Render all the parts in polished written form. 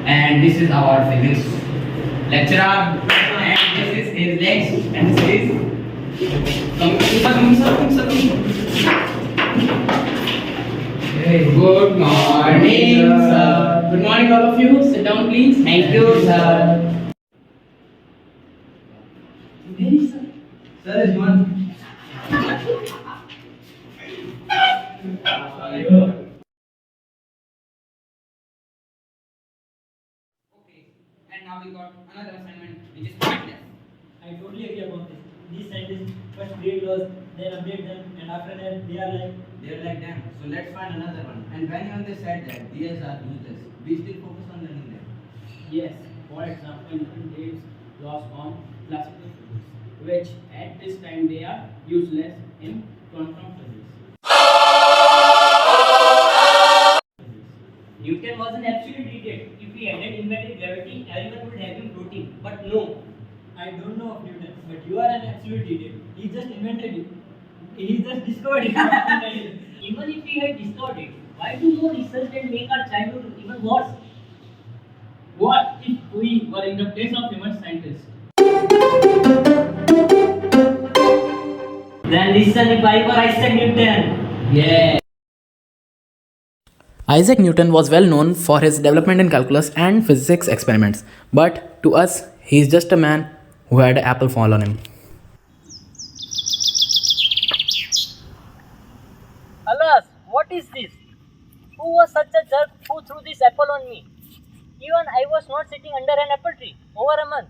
And this is our physics lecturer, and this is his legs, and this is Hey, good morning, sir. Good morning, all of you. Sit down, please. Thank you, sir. Very, sir. Sir is one. Okay, and now we got another assignment, which is pointless. I totally agree about this. These scientists first create laws, then update them, and after that they are like them. So let's find another one. And when they said that these are useless, we still focus on learning them. yes. For example, Newton gives laws on classical physics, which at this time they are useless in quantum physics. Newton was an absolute idiot. If he hadn't invented gravity, everyone would have been floating. But no. I don't know of Newton, but you are an absolute idiot. He just invented it. He just discovered it. Even if he had discovered it, why do more research and make our childhood even worse? What if we were in the place of famous scientists? Then listen if I were Isaac Newton. Yeah. Isaac Newton was well known for his development in calculus and physics experiments, but to us, he is just a man who had an apple fall on him. Alas, what is this? Who was such a jerk who threw this apple on me? Even I was not sitting under an apple tree over a month.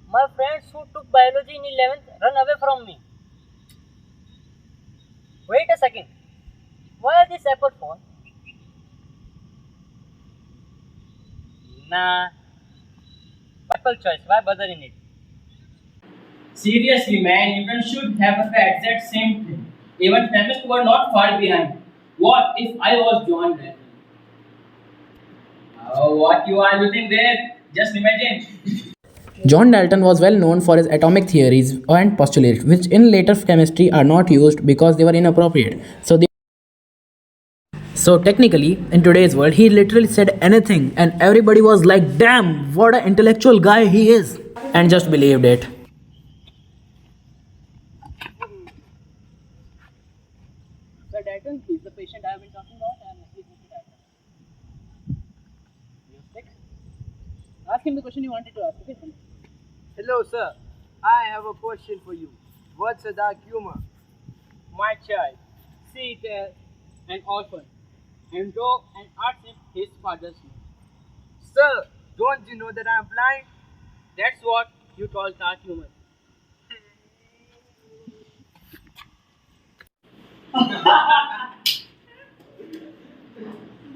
My friends who took biology in 11th run away from me. Wait a second. Why this apple fall? Nah. Apple choice, why bother in it? Seriously, man, you should have the exact same thing. Even chemists were not far behind. What if I was John Dalton? Oh, what you are looking there? Just imagine. John Dalton was well known for his atomic theories and postulates, which in later chemistry are not used because they were inappropriate. So technically, in today's world, he literally said anything, and everybody was like, "Damn, what an intellectual guy he is," and just believed it. Sir Dalton, is the patient I have been talking about? I am asleep with Dalton. You're sick? Ask him the question you wanted to ask. Okay, Hello, sir. I have a question for you. What's a dark humor? my child, see it as an orphan, and go and ask him his father's name. Sir, don't you know that I'm blind? That's what you call dark humor.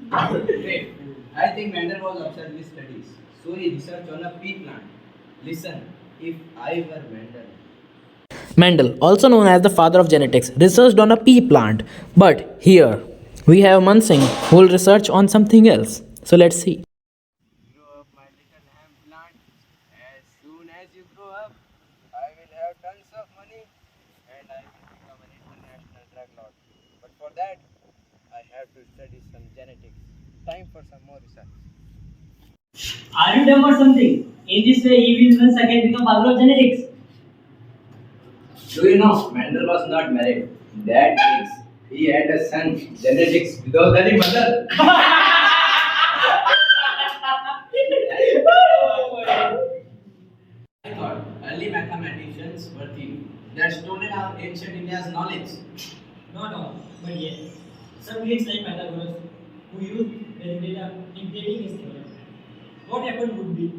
Great. I think Mendel was obsessed with studies, so he researched on a pea plant. Listen, if I were Mendel. Mendel, also known as the father of genetics, researched on a pea plant. But here, we have Mann Singh, who will research on something else. So let's see. Grow up, my little hemp plant. As soon as you grow up, I will have tons of money and I will become an international drug lord. But for that, I have to study some genetics. Time for some more research. Are you dumb or something? In this way, he will once again become father of genetics. Do you know Mendel was not married? That means he had a son, genetics, without any mother. I thought early mathematicians were thieves that stolen our ancient India's knowledge. Not all, but yes. Some Greeks like Pythagorus who used their data in creating his theorem. What happened would be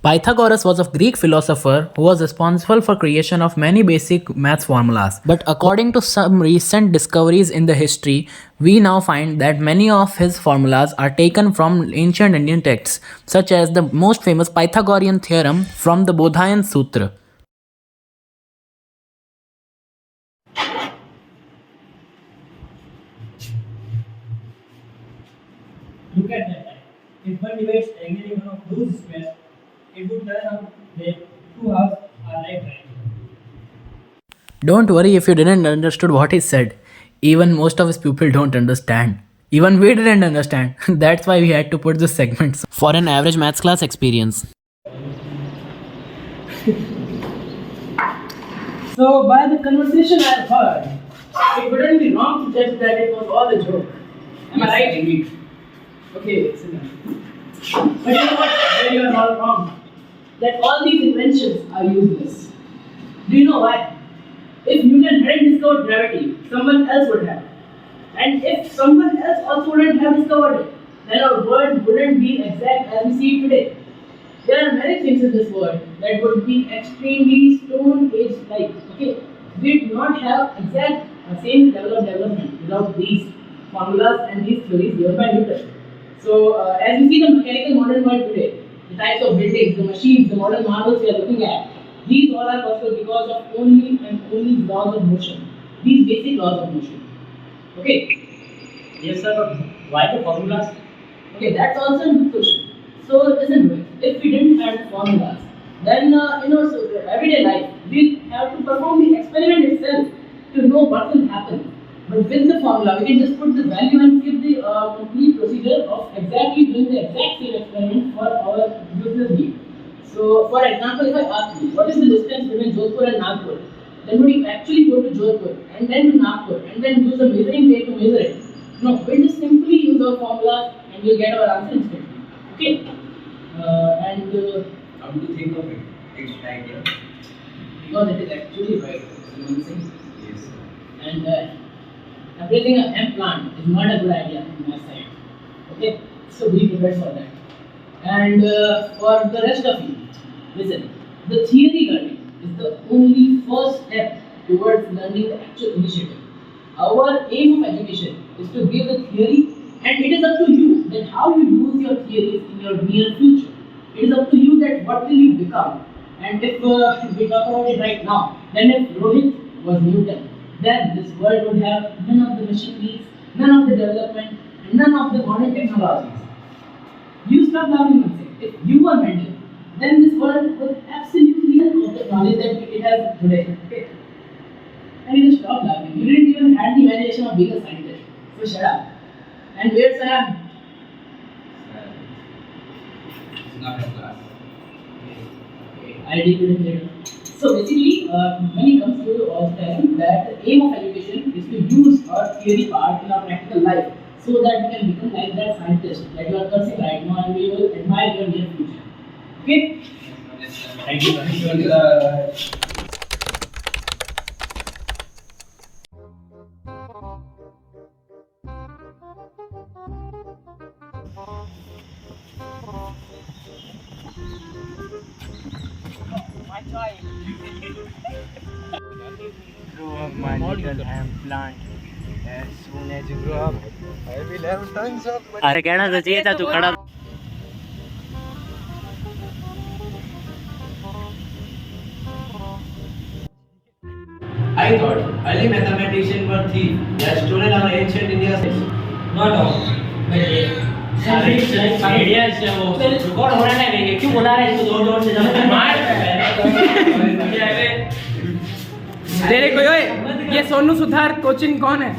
Pythagoras was a Greek philosopher who was responsible for creation of many basic maths formulas. But according to some recent discoveries in the history, we now find that many of his formulas are taken from ancient Indian texts, such as the most famous Pythagorean theorem from the Bodhayan Sutra. look at that time. If one divides triangle in one of those squares, it would turn out that two halves are like triangle. Don't worry if you didn't understood what he said. Even most of his people don't understand. Even we didn't understand. That's why we had to put this segment for an average maths class experience. So, by the conversation I have heard, it wouldn't be wrong to judge that it was all a joke. Am I right? Indeed. Okay, sit down. But you know what? Where you are all wrong. That all these inventions are useless. Do you know why? If Newton hadn't discovered gravity, someone else would have. And if someone else also wouldn't have discovered it, then our world wouldn't be exact as we see it today. There are many things in this world that would be extremely Stone Age like. Okay, we do not have exact same level of development without these formulas and these theories given by Newton. So, as we see the mechanical modern world today, the types of buildings, the machines, the modern marvels we are looking at, these all are possible because of only and only laws of motion. These basic laws of motion. Okay. Yes, sir, but why the formulas? Okay, that's also a good question. So listen to it. If we didn't have the formulas, then so everyday life we have to perform the experiment itself to know what will happen. But with the formula, we can just put the value and give the complete procedure of exactly doing the exact same experiment for our business need. So, for example, if I ask you, what is the distance between Jodhpur and Nagpur? Then would you actually go to Jodhpur and then to Nagpur and then use a measuring tape to measure it? No, we'll just simply use our formulas and we'll get our answer instantly. Okay? How do you think of it? It's an idea. Because it is actually right. You know what I'm saying? Yes. And raising a hemp plant is not a good idea from my side. Okay? So be prepared for that. And for the rest of you, listen, the theory learning is the only first step towards learning the actual initiative. Our aim of education is to give the theory, and it is up to you that how you use your theories in your near future. It is up to you that what will you become. And if we talk about it right now, then if Rohit was Newton, then this world would have none of the machineries, none of the development, and none of the modern technologies. You stop laughing and say, if you were Mendel, then this world would absolutely have the knowledge that it has today. Okay? And you just stop laughing. You didn't even have the imagination of being a scientist. So shut up. And where's Sam? It's not a class. Okay, I'll deal with it later. So basically, when it comes to all the time, that the aim of education is to use our theory part in our practical life, so that we can become like that scientist that you are cursing right now and we will admire your near future. Okay? Thank you, Thank you. Grow up my little hemp plant. As soon as you grow up, I will have tons of money. अरे कहना तो चाहिए था तू खड़ा I thought early mathematicians were thieves. They had stolen our ancient India's not all सारे ideas है वो रिकॉर्ड हो रहा है क्यों बुला रहे हैं इसको जोर जोर से जब मार तेरे को ये सोनू सुधार कोचिंग कौन है?